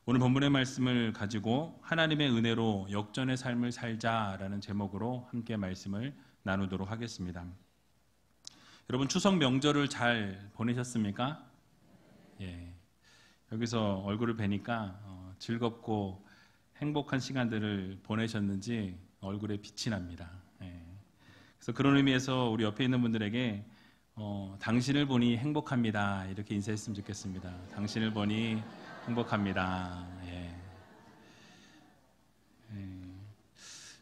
오늘 본문의 말씀을 가지고 하나님의 은혜로 역전의 삶을 살자라는 제목으로 함께 말씀을 나누도록 하겠습니다. 여러분 추석 명절을 잘 보내셨습니까? 예. 여기서 얼굴을 뵈니까 즐겁고 행복한 시간들을 보내셨는지 얼굴에 빛이 납니다. 예. 그래서 그런 의미에서 우리 옆에 있는 분들에게 당신을 보니 행복합니다. 이렇게 인사했으면 좋겠습니다. 당신을 보니 행복합니다. 예. 예.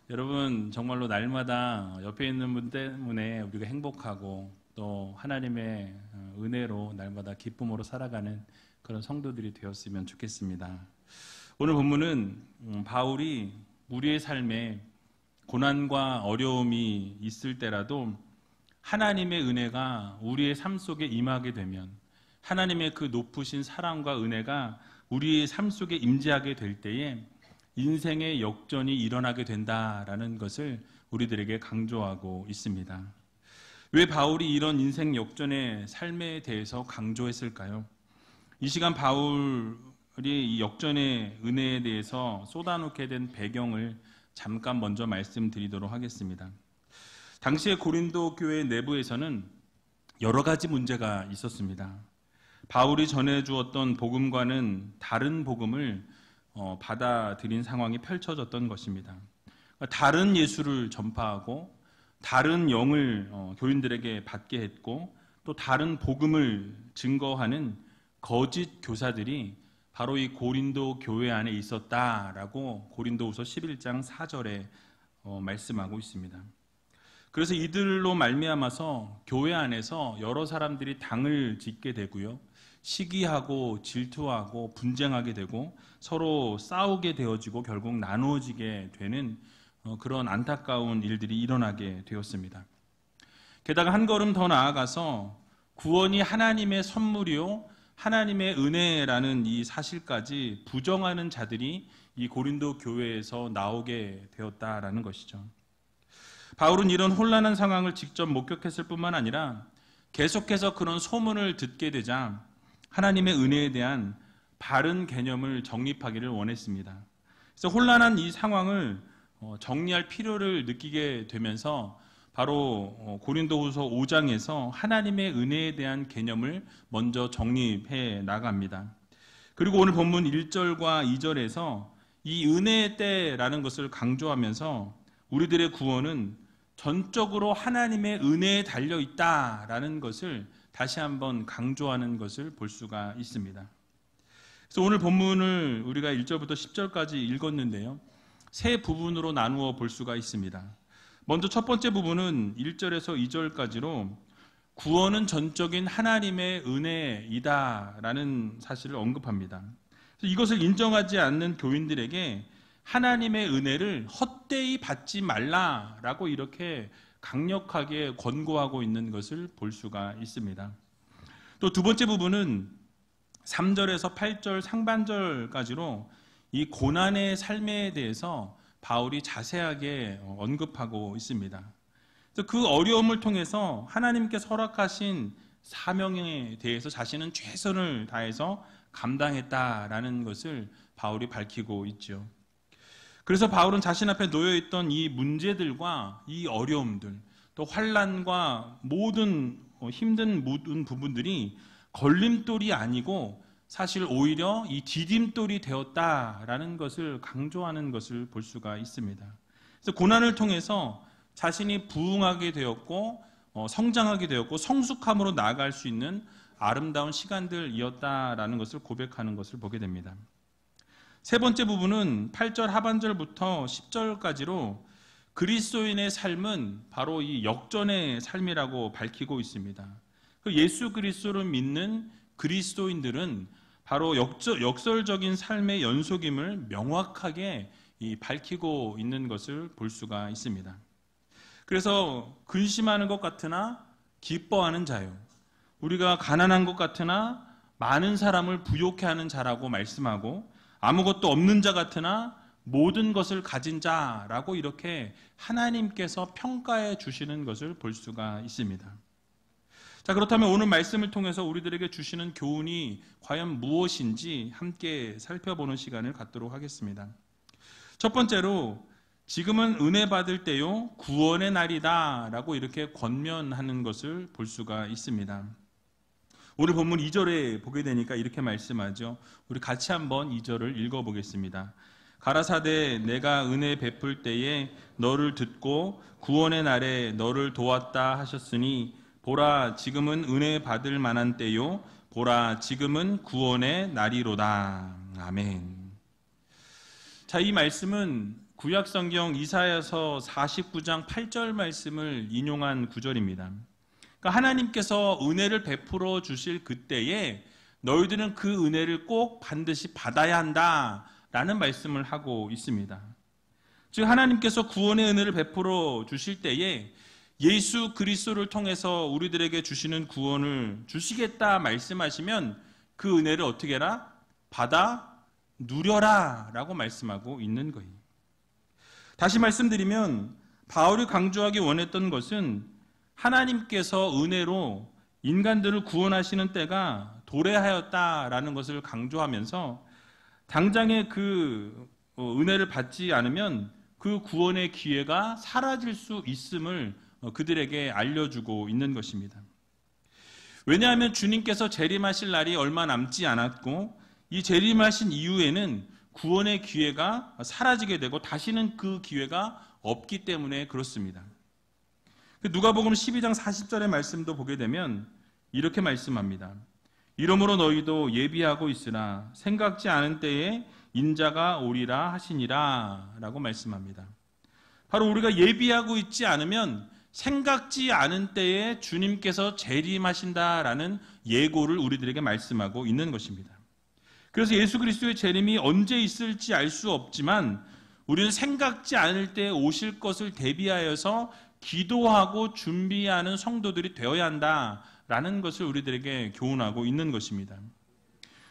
여러분 정말로 날마다 옆에 있는 분 때문에 우리가 행복하고 또 하나님의 은혜로 날마다 기쁨으로 살아가는 그런 성도들이 되었으면 좋겠습니다. 오늘 본문은 바울이 우리의 삶에 고난과 어려움이 있을 때라도 하나님의 은혜가 우리의 삶 속에 임하게 되면 하나님의 그 높으신 사랑과 은혜가 우리의 삶 속에 임재하게 될 때에 인생의 역전이 일어나게 된다라는 것을 우리들에게 강조하고 있습니다. 왜 바울이 이런 인생 역전의 삶에 대해서 강조했을까요? 이 시간 바울이 이 역전의 은혜에 대해서 쏟아놓게 된 배경을 잠깐 먼저 말씀드리도록 하겠습니다. 당시의 고린도 교회 내부에서는 여러 가지 문제가 있었습니다. 바울이 전해주었던 복음과는 다른 복음을 받아들인 상황이 펼쳐졌던 것입니다. 다른 예수를 전파하고 다른 영을 교인들에게 받게 했고 또 다른 복음을 증거하는 거짓 교사들이 바로 이 고린도 교회 안에 있었다라고 고린도후서 11장 4절에 말씀하고 있습니다. 그래서 이들로 말미암아서 교회 안에서 여러 사람들이 당을 짓게 되고요. 시기하고 질투하고 분쟁하게 되고 서로 싸우게 되어지고 결국 나누어지게 되는 그런 안타까운 일들이 일어나게 되었습니다. 게다가 한 걸음 더 나아가서 구원이 하나님의 선물이요 하나님의 은혜라는 이 사실까지 부정하는 자들이 이 고린도 교회에서 나오게 되었다라는 것이죠. 바울은 이런 혼란한 상황을 직접 목격했을 뿐만 아니라 계속해서 그런 소문을 듣게 되자 하나님의 은혜에 대한 바른 개념을 정립하기를 원했습니다. 그래서 혼란한 이 상황을 정리할 필요를 느끼게 되면서 바로 고린도후서 5장에서 하나님의 은혜에 대한 개념을 먼저 정립해 나갑니다. 그리고 오늘 본문 1절과 2절에서 이 은혜의 때라는 것을 강조하면서 우리들의 구원은 전적으로 하나님의 은혜에 달려 있다라는 것을 다시 한번 강조하는 것을 볼 수가 있습니다. 그래서 오늘 본문을 우리가 1절부터 10절까지 읽었는데요. 세 부분으로 나누어 볼 수가 있습니다. 먼저 첫 번째 부분은 1절에서 2절까지로 구원은 전적인 하나님의 은혜이다라는 사실을 언급합니다. 그래서 이것을 인정하지 않는 교인들에게 하나님의 은혜를 헛되이 받지 말라라고 이렇게 강력하게 권고하고 있는 것을 볼 수가 있습니다. 또 두 번째 부분은 3절에서 8절 상반절까지로 이 고난의 삶에 대해서 바울이 자세하게 언급하고 있습니다. 그래서 그 어려움을 통해서 하나님께서 허락하신 사명에 대해서 자신은 최선을 다해서 감당했다라는 것을 바울이 밝히고 있죠. 그래서 바울은 자신 앞에 놓여있던 이 문제들과 이 어려움들, 또 환난과 모든 힘든 모든 부분들이 걸림돌이 아니고 사실 오히려 이 디딤돌이 되었다라는 것을 강조하는 것을 볼 수가 있습니다. 그래서 고난을 통해서 자신이 부흥하게 되었고 성장하게 되었고 성숙함으로 나아갈 수 있는 아름다운 시간들이었다라는 것을 고백하는 것을 보게 됩니다. 세 번째 부분은 8절 하반절부터 10절까지로 그리스도인의 삶은 바로 이 역전의 삶이라고 밝히고 있습니다. 예수 그리스도를 믿는 그리스도인들은 바로 역설적인 삶의 연속임을 명확하게 밝히고 있는 것을 볼 수가 있습니다. 그래서 근심하는 것 같으나 기뻐하는 자요. 우리가 가난한 것 같으나 많은 사람을 부욕해 하는 자라고 말씀하고 아무것도 없는 자 같으나 모든 것을 가진 자라고 이렇게 하나님께서 평가해 주시는 것을 볼 수가 있습니다. 자, 그렇다면 오늘 말씀을 통해서 우리들에게 주시는 교훈이 과연 무엇인지 함께 살펴보는 시간을 갖도록 하겠습니다. 첫 번째로 지금은 은혜 받을 때요 구원의 날이다 라고 이렇게 권면하는 것을 볼 수가 있습니다. 오늘 본문 2절에 보게 되니까 이렇게 말씀하죠. 우리 같이 한번 2절을 읽어보겠습니다. 가라사대 내가 은혜 베풀 때에 너를 듣고 구원의 날에 너를 도왔다 하셨으니 보라 지금은 은혜 받을 만한 때요 보라 지금은 구원의 날이로다. 아멘. 자, 이 말씀은 구약성경 이사야서 49장 8절 말씀을 인용한 구절입니다. 그러니까 하나님께서 은혜를 베풀어 주실 그때에 너희들은 그 은혜를 꼭 반드시 받아야 한다라는 말씀을 하고 있습니다. 즉 하나님께서 구원의 은혜를 베풀어 주실 때에 예수 그리스도를 통해서 우리들에게 주시는 구원을 주시겠다 말씀하시면 그 은혜를 어떻게 해라? 받아 누려라 라고 말씀하고 있는 거예요. 다시 말씀드리면 바울이 강조하기 원했던 것은 하나님께서 은혜로 인간들을 구원하시는 때가 도래하였다라는 것을 강조하면서 당장에 그 은혜를 받지 않으면 그 구원의 기회가 사라질 수 있음을 그들에게 알려주고 있는 것입니다. 왜냐하면 주님께서 재림하실 날이 얼마 남지 않았고 이 재림하신 이후에는 구원의 기회가 사라지게 되고 다시는 그 기회가 없기 때문에 그렇습니다. 누가복음 12장 40절의 말씀도 보게 되면 이렇게 말씀합니다. 이러므로 너희도 예비하고 있으나 생각지 않은 때에 인자가 오리라 하시니라 라고 말씀합니다. 바로 우리가 예비하고 있지 않으면 생각지 않은 때에 주님께서 재림하신다라는 예고를 우리들에게 말씀하고 있는 것입니다. 그래서 예수 그리스도의 재림이 언제 있을지 알 수 없지만 우리는 생각지 않을 때 오실 것을 대비하여서 기도하고 준비하는 성도들이 되어야 한다라는 것을 우리들에게 교훈하고 있는 것입니다.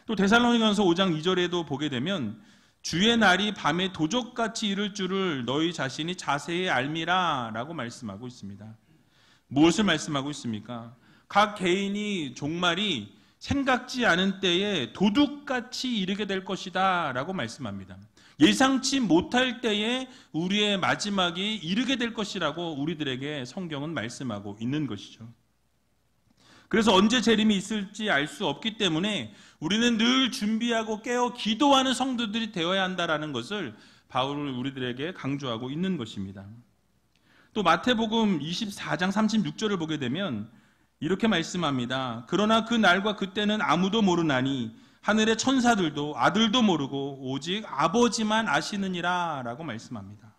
또 데살로니가서 5장 2절에도 보게 되면 주의 날이 밤에 도적같이 이를 줄을 너희 자신이 자세히 알미라 라고 말씀하고 있습니다. 무엇을 말씀하고 있습니까? 각 개인이 종말이 생각지 않은 때에 도둑같이 이르게 될 것이다 라고 말씀합니다. 예상치 못할 때에 우리의 마지막이 이르게 될 것이라고 우리들에게 성경은 말씀하고 있는 것이죠. 그래서 언제 재림이 있을지 알 수 없기 때문에 우리는 늘 준비하고 깨어 기도하는 성도들이 되어야 한다는 것을 바울은 우리들에게 강조하고 있는 것입니다. 또 마태복음 24장 36절을 보게 되면 이렇게 말씀합니다. 그러나 그 날과 그때는 아무도 모르나니 하늘의 천사들도 아들도 모르고 오직 아버지만 아시느니라 라고 말씀합니다.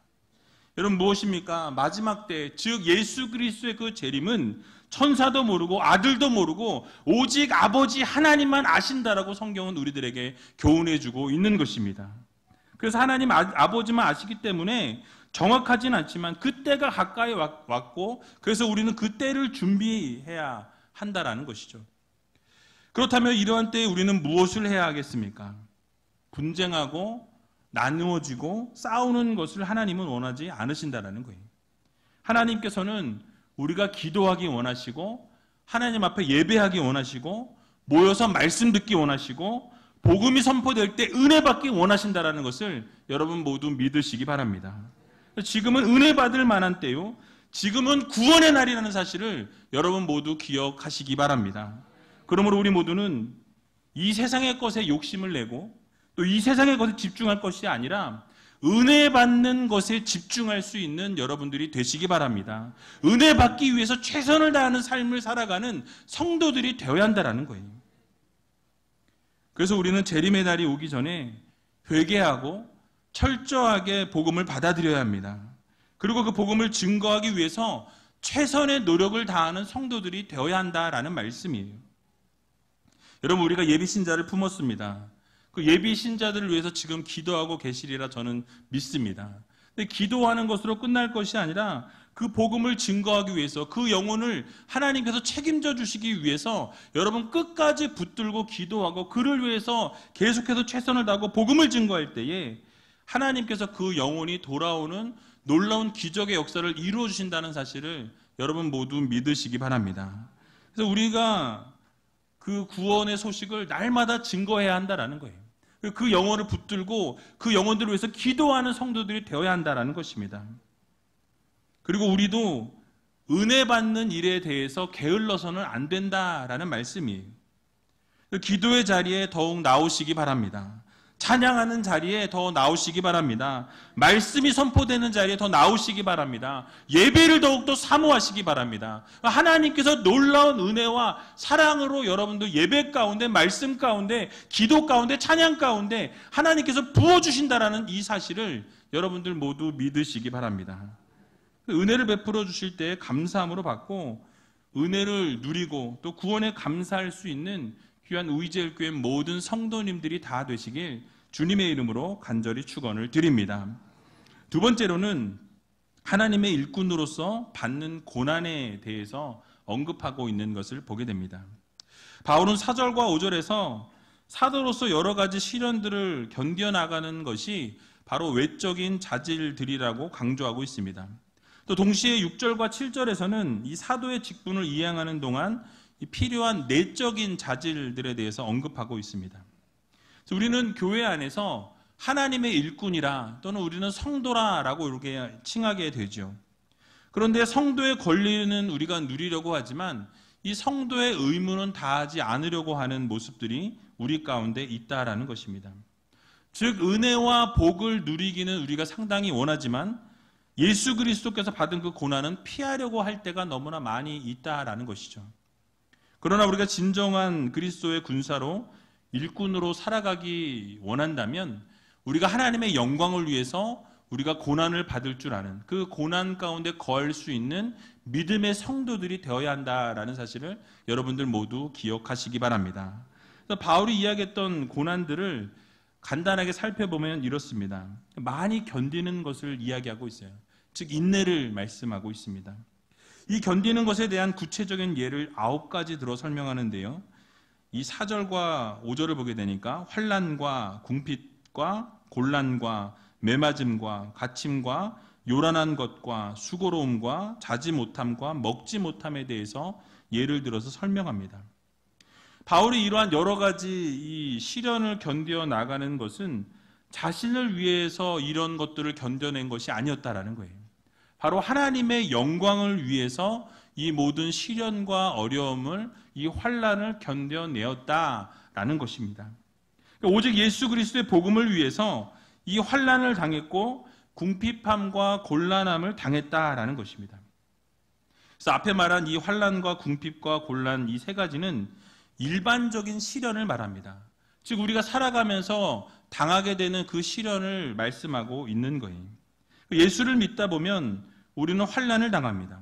여러분 무엇입니까? 마지막 때, 즉 예수 그리스도의 그 재림은 천사도 모르고 아들도 모르고 오직 아버지 하나님만 아신다라고 성경은 우리들에게 교훈해주고 있는 것입니다. 그래서 하나님 아버지만 아시기 때문에 정확하진 않지만 그때가 가까이 왔고 그래서 우리는 그때를 준비해야 한다라는 것이죠. 그렇다면 이러한 때에 우리는 무엇을 해야 하겠습니까? 분쟁하고 나누어지고 싸우는 것을 하나님은 원하지 않으신다라는 거예요. 하나님께서는 우리가 기도하기 원하시고 하나님 앞에 예배하기 원하시고 모여서 말씀 듣기 원하시고 복음이 선포될 때 은혜 받기 원하신다라는 것을 여러분 모두 믿으시기 바랍니다. 지금은 은혜 받을 만한 때요. 지금은 구원의 날이라는 사실을 여러분 모두 기억하시기 바랍니다. 그러므로 우리 모두는 이 세상의 것에 욕심을 내고 또 이 세상의 것에 집중할 것이 아니라 은혜 받는 것에 집중할 수 있는 여러분들이 되시기 바랍니다. 은혜 받기 위해서 최선을 다하는 삶을 살아가는 성도들이 되어야 한다는 거예요. 그래서 우리는 재림의 날이 오기 전에 회개하고 철저하게 복음을 받아들여야 합니다. 그리고 그 복음을 증거하기 위해서 최선의 노력을 다하는 성도들이 되어야 한다라는 말씀이에요. 여러분 우리가 예비신자를 품었습니다. 그 예비신자들을 위해서 지금 기도하고 계시리라 저는 믿습니다. 근데 기도하는 것으로 끝날 것이 아니라 그 복음을 증거하기 위해서 그 영혼을 하나님께서 책임져 주시기 위해서 여러분 끝까지 붙들고 기도하고 그를 위해서 계속해서 최선을 다하고 복음을 증거할 때에 하나님께서 그 영혼이 돌아오는 놀라운 기적의 역사를 이루어 주신다는 사실을 여러분 모두 믿으시기 바랍니다. 그래서 우리가 그 구원의 소식을 날마다 증거해야 한다라는 거예요. 그 영혼을 붙들고 그 영혼들을 위해서 기도하는 성도들이 되어야 한다라는 것입니다. 그리고 우리도 은혜 받는 일에 대해서 게을러서는 안 된다라는 말씀이에요. 기도의 자리에 더욱 나오시기 바랍니다. 찬양하는 자리에 더 나오시기 바랍니다. 말씀이 선포되는 자리에 더 나오시기 바랍니다. 예배를 더욱더 사모하시기 바랍니다. 하나님께서 놀라운 은혜와 사랑으로 여러분들 예배 가운데, 말씀 가운데, 기도 가운데, 찬양 가운데 하나님께서 부어주신다라는 이 사실을 여러분들 모두 믿으시기 바랍니다. 은혜를 베풀어 주실 때 감사함으로 받고 은혜를 누리고 또 구원에 감사할 수 있는 귀한 우이제일교회 모든 성도님들이 다 되시길 주님의 이름으로 간절히 축원을 드립니다. 두 번째로는 하나님의 일꾼으로서 받는 고난에 대해서 언급하고 있는 것을 보게 됩니다. 바울은 4절과 5절에서 사도로서 여러 가지 시련들을 견뎌나가는 것이 바로 외적인 자질들이라고 강조하고 있습니다. 또 동시에 6절과 7절에서는 이 사도의 직분을 이행하는 동안 필요한 내적인 자질들에 대해서 언급하고 있습니다. 우리는 교회 안에서 하나님의 일꾼이라 또는 우리는 성도라라고 이렇게 칭하게 되죠. 그런데 성도의 권리는 우리가 누리려고 하지만 이 성도의 의무는 다하지 않으려고 하는 모습들이 우리 가운데 있다라는 것입니다. 즉 은혜와 복을 누리기는 우리가 상당히 원하지만 예수 그리스도께서 받은 그 고난은 피하려고 할 때가 너무나 많이 있다라는 것이죠. 그러나 우리가 진정한 그리스도의 군사로 일꾼으로 살아가기 원한다면 우리가 하나님의 영광을 위해서 우리가 고난을 받을 줄 아는 그 고난 가운데 거할 수 있는 믿음의 성도들이 되어야 한다라는 사실을 여러분들 모두 기억하시기 바랍니다. 그래서 바울이 이야기했던 고난들을 간단하게 살펴보면 이렇습니다. 많이 견디는 것을 이야기하고 있어요. 즉 인내를 말씀하고 있습니다. 이 견디는 것에 대한 구체적인 예를 9가지 들어 설명하는데요. 이 4절과 5절을 보게 되니까 환난과 궁핍과 곤란과 매맞음과 갇힘과 요란한 것과 수고로움과 자지 못함과 먹지 못함에 대해서 예를 들어서 설명합니다. 바울이 이러한 여러 가지 이 시련을 견뎌 나가는 것은 자신을 위해서 이런 것들을 견뎌낸 것이 아니었다라는 거예요. 바로 하나님의 영광을 위해서 이 모든 시련과 어려움을 이 환난을 견뎌내었다라는 것입니다. 오직 예수 그리스도의 복음을 위해서 이 환난을 당했고 궁핍함과 곤란함을 당했다라는 것입니다. 그래서 앞에 말한 이 환난과 궁핍과 곤란 이 세 가지는 일반적인 시련을 말합니다. 즉 우리가 살아가면서 당하게 되는 그 시련을 말씀하고 있는 거예요. 예수를 믿다 보면 우리는 환난을 당합니다.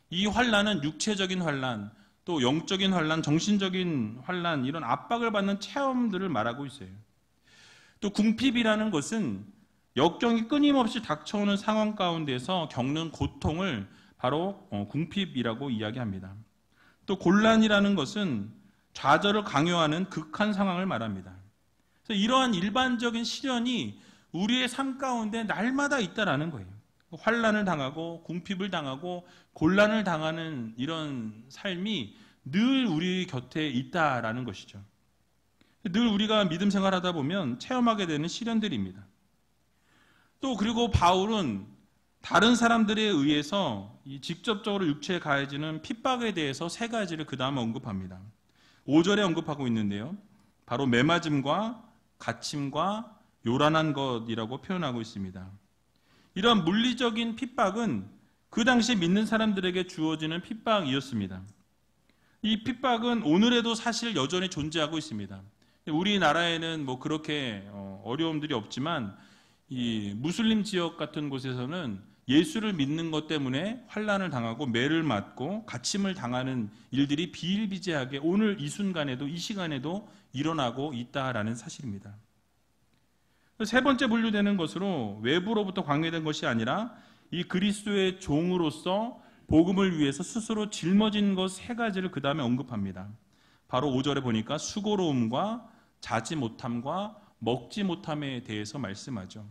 이 환난은 육체적인 환난, 또 영적인 환난, 정신적인 환난, 이런 압박을 받는 체험들을 말하고 있어요. 또 궁핍이라는 것은 역경이 끊임없이 닥쳐오는 상황 가운데서 겪는 고통을 바로 궁핍이라고 이야기합니다. 또 곤란이라는 것은 좌절을 강요하는 극한 상황을 말합니다. 그래서 이러한 일반적인 시련이 우리의 삶 가운데 날마다 있다라는 거예요. 환난을 당하고 궁핍을 당하고 곤란을 당하는 이런 삶이 늘 우리 곁에 있다라는 것이죠. 늘 우리가 믿음 생활하다 보면 체험하게 되는 시련들입니다. 또 그리고 바울은 다른 사람들에 의해서 직접적으로 육체에 가해지는 핍박에 대해서 세 가지를 그 다음에 언급합니다. 5절에 언급하고 있는데요. 바로 매맞음과 갇힘과 요란한 것이라고 표현하고 있습니다. 이런 물리적인 핍박은 그 당시 믿는 사람들에게 주어지는 핍박이었습니다. 이 핍박은 오늘에도 사실 여전히 존재하고 있습니다. 우리나라에는 뭐 그렇게 어려움들이 없지만 이 무슬림 지역 같은 곳에서는 예수를 믿는 것 때문에 환난을 당하고 매를 맞고 갇힘을 당하는 일들이 비일비재하게 오늘 이 순간에도 이 시간에도 일어나고 있다라는 사실입니다. 세 번째 분류되는 것으로 외부로부터 강요된 것이 아니라 이 그리스도의 종으로서 복음을 위해서 스스로 짊어진 것 세 가지를 그 다음에 언급합니다. 바로 5절에 보니까 수고로움과 자지 못함과 먹지 못함에 대해서 말씀하죠.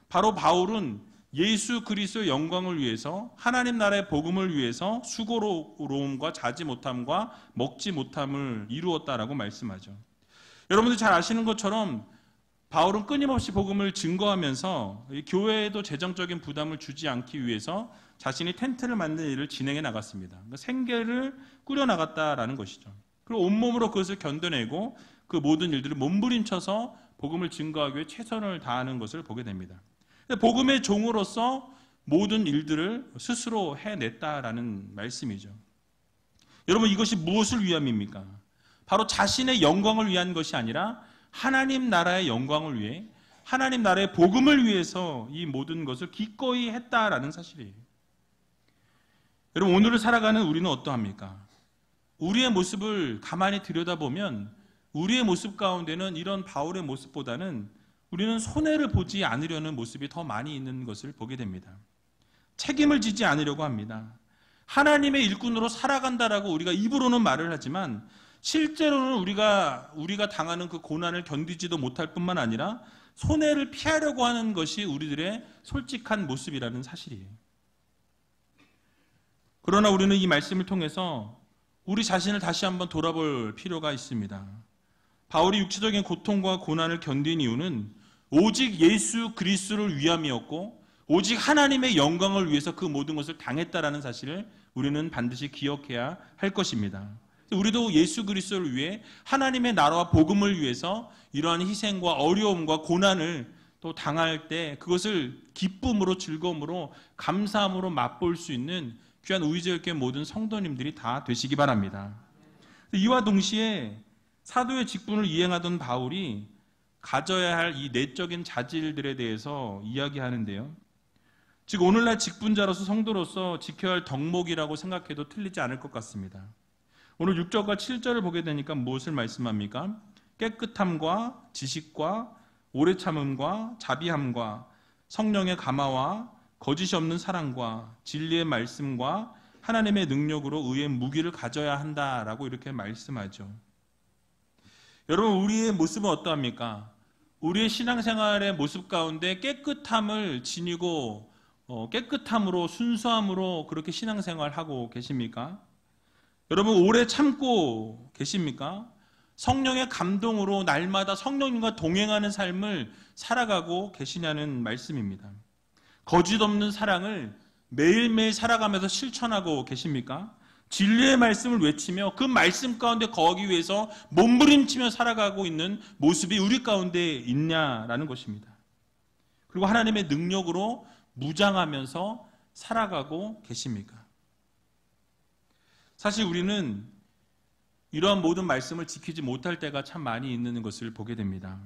바로 바울은 예수 그리스도의 영광을 위해서, 하나님 나라의 복음을 위해서 수고로움과 자지 못함과 먹지 못함을 이루었다라고 말씀하죠. 여러분들 잘 아시는 것처럼 바울은 끊임없이 복음을 증거하면서 교회에도 재정적인 부담을 주지 않기 위해서 자신이 텐트를 만드는 일을 진행해 나갔습니다. 그러니까 생계를 꾸려 나갔다라는 것이죠. 그리고 온몸으로 그것을 견뎌내고 그 모든 일들을 몸부림쳐서 복음을 증거하기 위해 최선을 다하는 것을 보게 됩니다. 복음의 종으로서 모든 일들을 스스로 해냈다라는 말씀이죠. 여러분, 이것이 무엇을 위함입니까? 바로 자신의 영광을 위한 것이 아니라 하나님 나라의 영광을 위해, 하나님 나라의 복음을 위해서 이 모든 것을 기꺼이 했다라는 사실이에요. 여러분, 오늘을 살아가는 우리는 어떠합니까? 우리의 모습을 가만히 들여다보면 우리의 모습 가운데는 이런 바울의 모습보다는 우리는 손해를 보지 않으려는 모습이 더 많이 있는 것을 보게 됩니다. 책임을 지지 않으려고 합니다. 하나님의 일꾼으로 살아간다라고 우리가 입으로는 말을 하지만 실제로는 우리가 당하는 그 고난을 견디지도 못할 뿐만 아니라 손해를 피하려고 하는 것이 우리들의 솔직한 모습이라는 사실이에요. 그러나 우리는 이 말씀을 통해서 우리 자신을 다시 한번 돌아볼 필요가 있습니다. 바울이 육체적인 고통과 고난을 견딘 이유는 오직 예수 그리스도를 위함이었고 오직 하나님의 영광을 위해서 그 모든 것을 당했다라는 사실을 우리는 반드시 기억해야 할 것입니다. 우리도 예수 그리스도를 위해 하나님의 나라와 복음을 위해서 이러한 희생과 어려움과 고난을 또 당할 때 그것을 기쁨으로 즐거움으로 감사함으로 맛볼 수 있는 귀한 우이제일교회 모든 성도님들이 다 되시기 바랍니다. 이와 동시에 사도의 직분을 이행하던 바울이 가져야 할 이 내적인 자질들에 대해서 이야기하는데요. 즉 오늘날 직분자로서 성도로서 지켜야 할 덕목이라고 생각해도 틀리지 않을 것 같습니다. 오늘 6절과 7절을 보게 되니까 무엇을 말씀합니까? 깨끗함과 지식과 오래 참음과 자비함과 성령의 감화와 거짓이 없는 사랑과 진리의 말씀과 하나님의 능력으로 의의 무기를 가져야 한다라고 이렇게 말씀하죠. 여러분, 우리의 모습은 어떠합니까? 우리의 신앙생활의 모습 가운데 깨끗함을 지니고 깨끗함으로 순수함으로 그렇게 신앙생활하고 계십니까? 여러분, 오래 참고 계십니까? 성령의 감동으로 날마다 성령님과 동행하는 삶을 살아가고 계시냐는 말씀입니다. 거짓 없는 사랑을 매일매일 살아가면서 실천하고 계십니까? 진리의 말씀을 외치며 그 말씀 가운데 거하기 위해서 몸부림치며 살아가고 있는 모습이 우리 가운데 있냐라는 것입니다. 그리고 하나님의 능력으로 무장하면서 살아가고 계십니까? 사실 우리는 이러한 모든 말씀을 지키지 못할 때가 참 많이 있는 것을 보게 됩니다.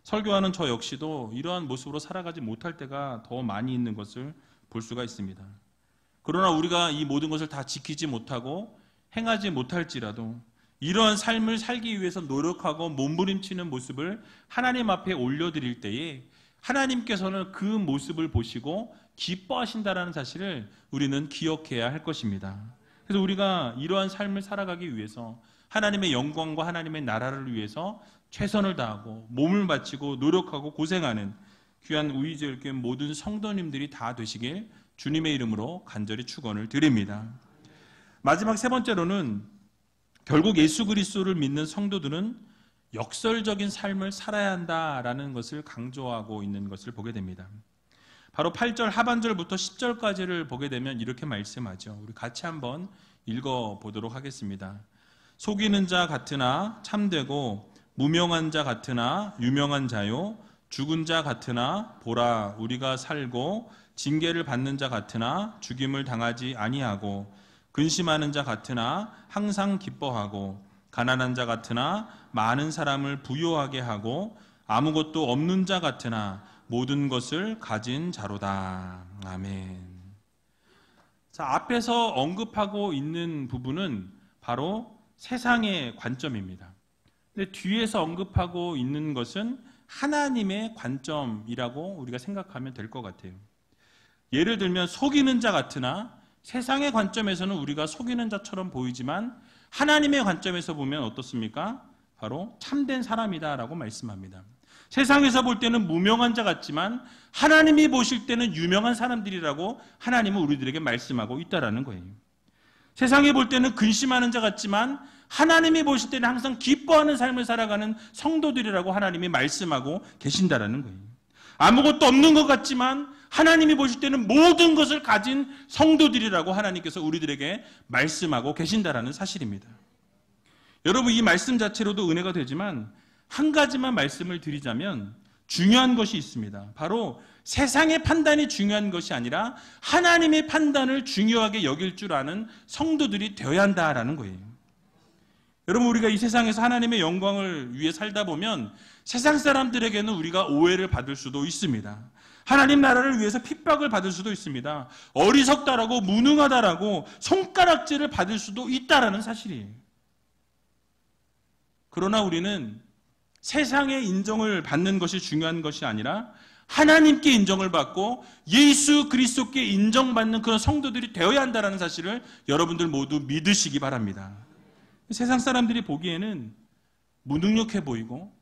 설교하는 저 역시도 이러한 모습으로 살아가지 못할 때가 더 많이 있는 것을 볼 수가 있습니다. 그러나 우리가 이 모든 것을 다 지키지 못하고 행하지 못할지라도 이러한 삶을 살기 위해서 노력하고 몸부림치는 모습을 하나님 앞에 올려드릴 때에 하나님께서는 그 모습을 보시고 기뻐하신다라는 사실을 우리는 기억해야 할 것입니다. 그래서 우리가 이러한 삶을 살아가기 위해서 하나님의 영광과 하나님의 나라를 위해서 최선을 다하고 몸을 바치고 노력하고 고생하는 귀한 우이제일교회 모든 성도님들이 다 되시길 주님의 이름으로 간절히 축원을 드립니다. 마지막 세 번째로는 결국 예수 그리스도를 믿는 성도들은 역설적인 삶을 살아야 한다라는 것을 강조하고 있는 것을 보게 됩니다. 바로 8절 하반절부터 10절까지를 보게 되면 이렇게 말씀하죠. 우리 같이 한번 읽어보도록 하겠습니다. 속이는 자 같으나 참되고 무명한 자 같으나 유명한 자요 죽은 자 같으나 보라 우리가 살고 징계를 받는 자 같으나 죽임을 당하지 아니하고 근심하는 자 같으나 항상 기뻐하고 가난한 자 같으나 많은 사람을 부요하게 하고 아무것도 없는 자 같으나 모든 것을 가진 자로다. 아멘. 자, 앞에서 언급하고 있는 부분은 바로 세상의 관점입니다. 근데 뒤에서 언급하고 있는 것은 하나님의 관점이라고 우리가 생각하면 될 것 같아요. 예를 들면 속이는 자 같으나 세상의 관점에서는 우리가 속이는 자처럼 보이지만 하나님의 관점에서 보면 어떻습니까? 바로 참된 사람이다라고 말씀합니다. 세상에서 볼 때는 무명한 자 같지만 하나님이 보실 때는 유명한 사람들이라고 하나님은 우리들에게 말씀하고 있다라는 거예요. 세상에 볼 때는 근심하는 자 같지만 하나님이 보실 때는 항상 기뻐하는 삶을 살아가는 성도들이라고 하나님이 말씀하고 계신다라는 거예요. 아무것도 없는 것 같지만 하나님이 보실 때는 모든 것을 가진 성도들이라고 하나님께서 우리들에게 말씀하고 계신다라는 사실입니다. 여러분, 이 말씀 자체로도 은혜가 되지만 한 가지만 말씀을 드리자면 중요한 것이 있습니다. 바로 세상의 판단이 중요한 것이 아니라 하나님의 판단을 중요하게 여길 줄 아는 성도들이 되어야 한다라는 거예요. 여러분, 우리가 이 세상에서 하나님의 영광을 위해 살다 보면 세상 사람들에게는 우리가 오해를 받을 수도 있습니다. 하나님 나라를 위해서 핍박을 받을 수도 있습니다. 어리석다라고 무능하다라고 손가락질을 받을 수도 있다라는 사실이에요. 그러나 우리는 세상의 인정을 받는 것이 중요한 것이 아니라 하나님께 인정을 받고 예수 그리스도께 인정받는 그런 성도들이 되어야 한다는 사실을 여러분들 모두 믿으시기 바랍니다. 세상 사람들이 보기에는 무능력해 보이고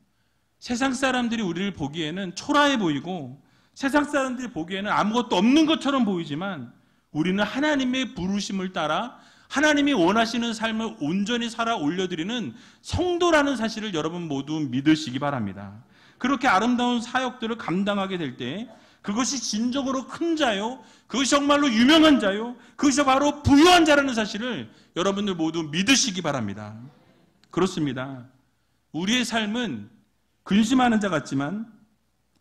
세상 사람들이 우리를 보기에는 초라해 보이고 세상 사람들이 보기에는 아무것도 없는 것처럼 보이지만 우리는 하나님의 부르심을 따라 하나님이 원하시는 삶을 온전히 살아 올려드리는 성도라는 사실을 여러분 모두 믿으시기 바랍니다. 그렇게 아름다운 사역들을 감당하게 될 때 그것이 진정으로 큰 자요, 그것이 정말로 유명한 자요, 그것이 바로 부유한 자라는 사실을 여러분들 모두 믿으시기 바랍니다. 그렇습니다. 우리의 삶은 근심하는 자 같지만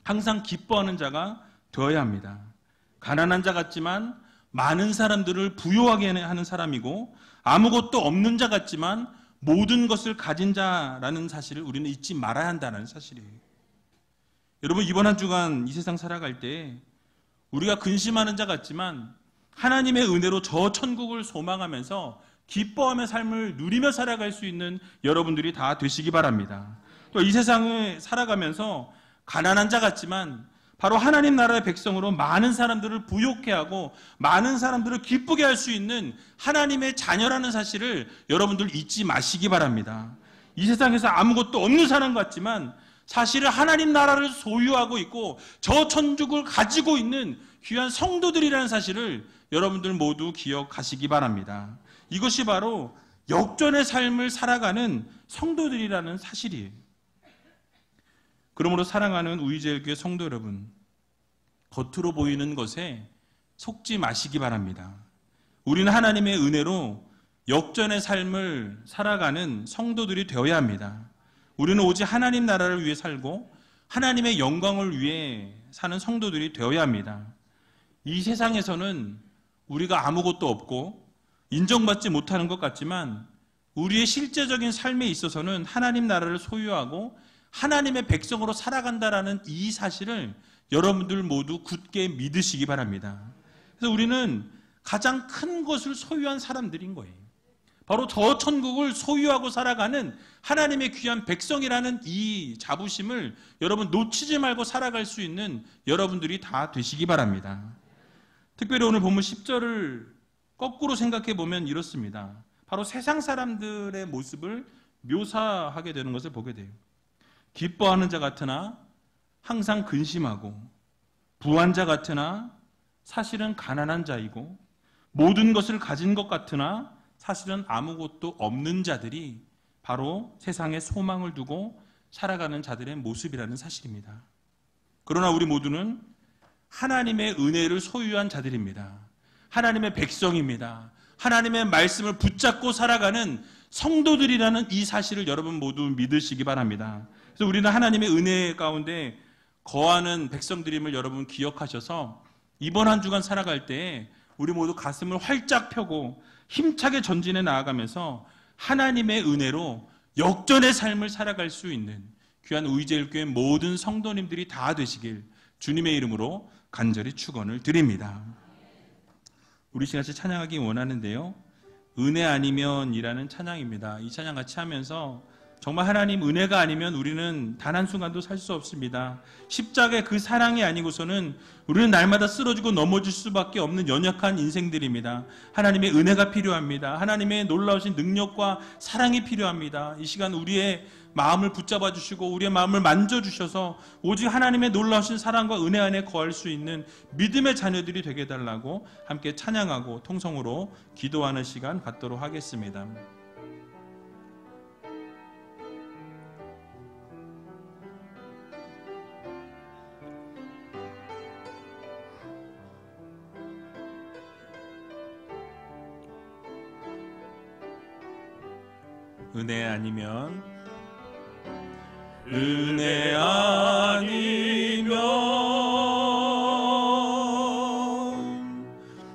항상 기뻐하는 자가 되어야 합니다. 가난한 자 같지만 많은 사람들을 부유하게 하는 사람이고 아무것도 없는 자 같지만 모든 것을 가진 자라는 사실을 우리는 잊지 말아야 한다는 사실이에요. 여러분, 이번 한 주간 이 세상 살아갈 때 우리가 근심하는 자 같지만 하나님의 은혜로 저 천국을 소망하면서 기뻐하며 삶을 누리며 살아갈 수 있는 여러분들이 다 되시기 바랍니다. 또 이 세상을 살아가면서 가난한 자 같지만 바로 하나님 나라의 백성으로 많은 사람들을 부욕해 하고 많은 사람들을 기쁘게 할 수 있는 하나님의 자녀라는 사실을 여러분들 잊지 마시기 바랍니다. 이 세상에서 아무것도 없는 사람 같지만 사실은 하나님 나라를 소유하고 있고 저 천국을 가지고 있는 귀한 성도들이라는 사실을 여러분들 모두 기억하시기 바랍니다. 이것이 바로 역전의 삶을 살아가는 성도들이라는 사실이에요. 그러므로 사랑하는 우리제일교회 성도 여러분, 겉으로 보이는 것에 속지 마시기 바랍니다. 우리는 하나님의 은혜로 역전의 삶을 살아가는 성도들이 되어야 합니다. 우리는 오직 하나님 나라를 위해 살고 하나님의 영광을 위해 사는 성도들이 되어야 합니다. 이 세상에서는 우리가 아무것도 없고 인정받지 못하는 것 같지만 우리의 실제적인 삶에 있어서는 하나님 나라를 소유하고 하나님의 백성으로 살아간다라는 이 사실을 여러분들 모두 굳게 믿으시기 바랍니다. 그래서 우리는 가장 큰 것을 소유한 사람들인 거예요. 바로 저 천국을 소유하고 살아가는 하나님의 귀한 백성이라는 이 자부심을 여러분 놓치지 말고 살아갈 수 있는 여러분들이 다 되시기 바랍니다. 특별히 오늘 본문 10절을 거꾸로 생각해 보면 이렇습니다. 바로 세상 사람들의 모습을 묘사하게 되는 것을 보게 돼요. 기뻐하는 자 같으나 항상 근심하고 부한 자 같으나 사실은 가난한 자이고 모든 것을 가진 것 같으나 사실은 아무것도 없는 자들이 바로 세상에 소망을 두고 살아가는 자들의 모습이라는 사실입니다. 그러나 우리 모두는 하나님의 은혜를 소유한 자들입니다. 하나님의 백성입니다. 하나님의 말씀을 붙잡고 살아가는 성도들이라는 이 사실을 여러분 모두 믿으시기 바랍니다. 그래서 우리는 하나님의 은혜 가운데 거하는 백성들임을 여러분 기억하셔서 이번 한 주간 살아갈 때 우리 모두 가슴을 활짝 펴고 힘차게 전진해 나아가면서 하나님의 은혜로 역전의 삶을 살아갈 수 있는 귀한 우이제일교회 모든 성도님들이 다 되시길 주님의 이름으로 간절히 축원을 드립니다. 우리 시같이 찬양하기 원하는데요, 은혜 아니면 이라는 찬양입니다. 이 찬양 같이 하면서 정말 하나님 은혜가 아니면 우리는 단 한순간도 살 수 없습니다. 십자가의 그 사랑이 아니고서는 우리는 날마다 쓰러지고 넘어질 수밖에 없는 연약한 인생들입니다. 하나님의 은혜가 필요합니다. 하나님의 놀라우신 능력과 사랑이 필요합니다. 이 시간 우리의 마음을 붙잡아 주시고 우리의 마음을 만져주셔서 오직 하나님의 놀라우신 사랑과 은혜 안에 거할 수 있는 믿음의 자녀들이 되게 해달라고 함께 찬양하고 통성으로 기도하는 시간 갖도록 하겠습니다. 은혜 아니면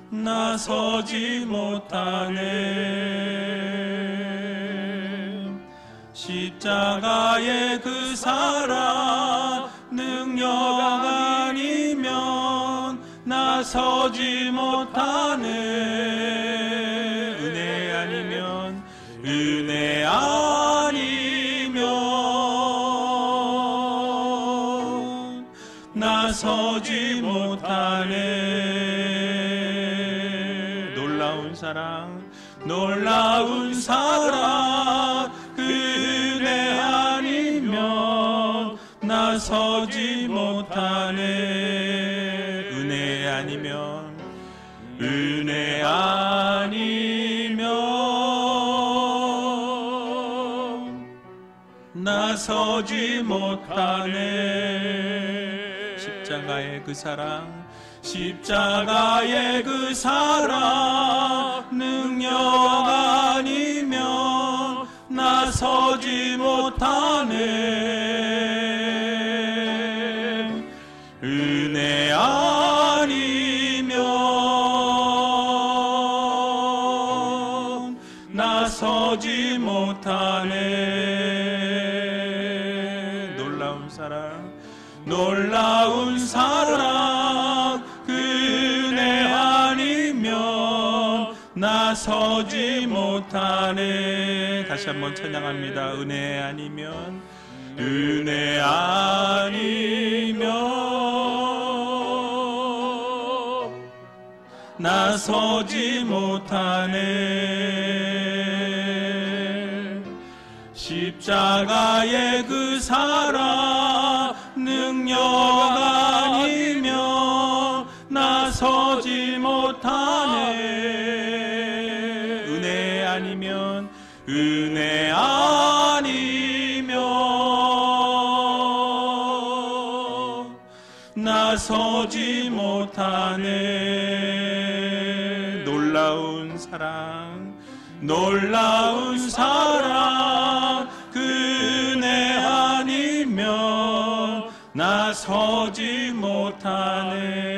나서지 못하네. 십자가의 그 사랑 능력 아니면 나서지 못하네. 은혜 아니면 나서지 못하네. 놀라운 사랑 그 은혜 아니면 나서지 못하네. 은혜 아니면 나서지 못하네. 십자가의 그 사랑 능력 아니면 나서지 못하네. 은혜 아니면 나서지 못하네. 놀라운 사랑 그 은혜 아니면 나서지 못하네. 다시 한번 찬양합니다. 은혜 아니면 나서지 못하네. 십자가의 그 사랑 능력 아니면 나서지 못하네. 은혜 아니면 나서지 못하네. 놀라운 사랑 그 은혜 아니면 나서지 못하네.